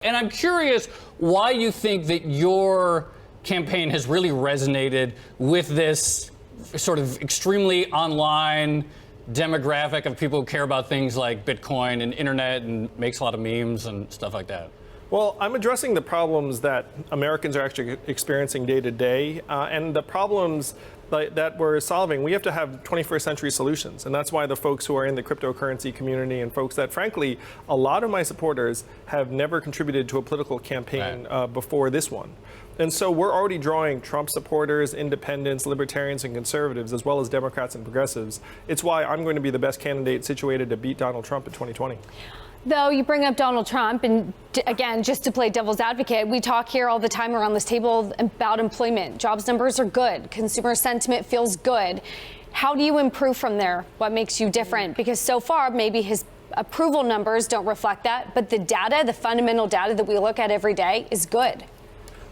And I'm curious why you think that your campaign has really resonated with this sort of extremely online demographic of people who care about things like Bitcoin and internet and makes a lot of memes and stuff like that. Well, I'm addressing the problems that Americans are actually experiencing day to day, and the problems that we're solving. We have to have 21st century solutions, and that's why the folks who are in the cryptocurrency community and folks that, frankly, a lot of my supporters have never contributed to a political campaign before this one. And so we're already drawing Trump supporters, independents, libertarians, and conservatives, as well as Democrats and progressives. It's why I'm going to be the best candidate situated to beat Donald Trump in 2020. Though you bring up Donald Trump, and again, just to play devil's advocate, we talk here all the time around this table about employment. Jobs numbers are good. Consumer sentiment feels good. How do you improve from there? What makes you different? Because so far, maybe his approval numbers don't reflect that, but the data, the fundamental data that we look at every day is good.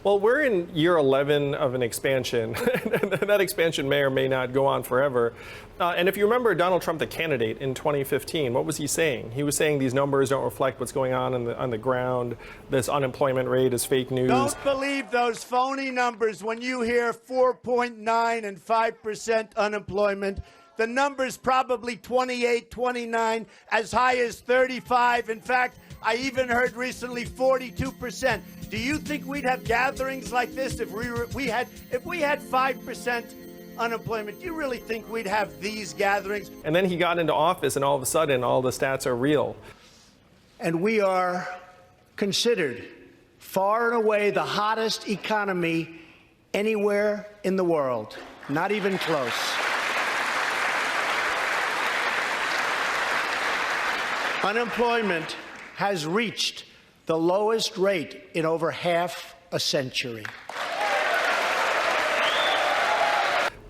Well, we're in year 11 of an expansion. That expansion may or may not go on forever. And if you remember Donald Trump, the candidate in 2015, what was he saying? He was saying these numbers don't reflect what's going on the ground. This unemployment rate is fake news. Don't believe those phony numbers when you hear 4.9 and 5% unemployment. The number's probably 28, 29, as high as 35. In fact, I even heard recently 42%. Do you think we'd have gatherings like this if we had 5% unemployment? Do you really think we'd have these gatherings? And then he got into office, and all of a sudden, all the stats are real. And we are considered far and away the hottest economy anywhere in the world. Not even close. Unemployment has reached the lowest rate in over half a century.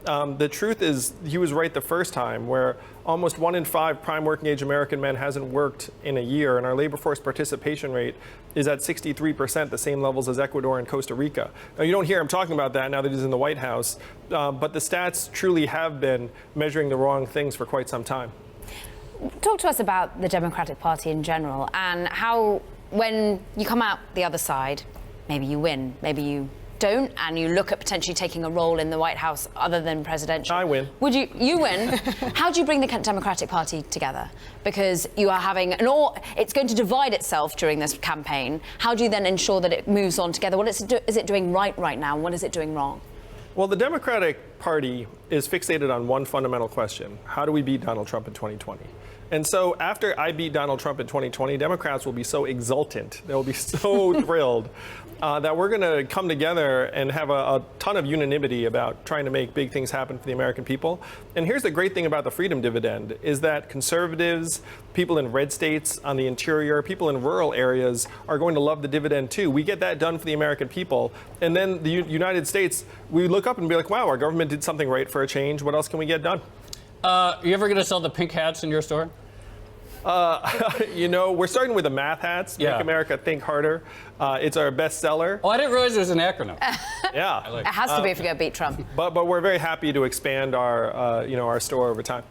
The truth is, he was right the first time, where almost 1 in 5 prime working age American men hasn't worked in a year, and our labor force participation rate is at 63%, the same levels as Ecuador and Costa Rica. Now, you don't hear him talking about that now that he's in the White House, but the stats truly have been measuring the wrong things for quite some time. Talk to us about the Democratic Party in general and how, when you come out the other side, maybe you win, maybe you don't, and you look at potentially taking a role in the White House other than presidential. I win. Would you win? How do you bring the Democratic Party together? Because you are having it's going to divide itself during this campaign. How do you then ensure that it moves on together? What is it doing right now? What is it doing wrong? Well, the Democratic Party is fixated on one fundamental question: how do we beat Donald Trump in 2020? And so after I beat Donald Trump in 2020, Democrats will be so exultant, they'll be so thrilled that we're going to come together and have a ton of unanimity about trying to make big things happen for the American people. And here's the great thing about the freedom dividend is that conservatives, people in red states on the interior, people in rural areas are going to love the dividend too. We get that done for the American people. And then the United States, we look up and be like, wow, our government did something right for a change. What else can we get done? You ever going to sell the pink hats in your store? You know, we're starting with the math hats. Yeah. Make America Think Harder. It's our best seller. Oh, I didn't realize it was an acronym. Yeah. It has to be if you're going to beat Trump. But we're very happy to expand our, our store over time.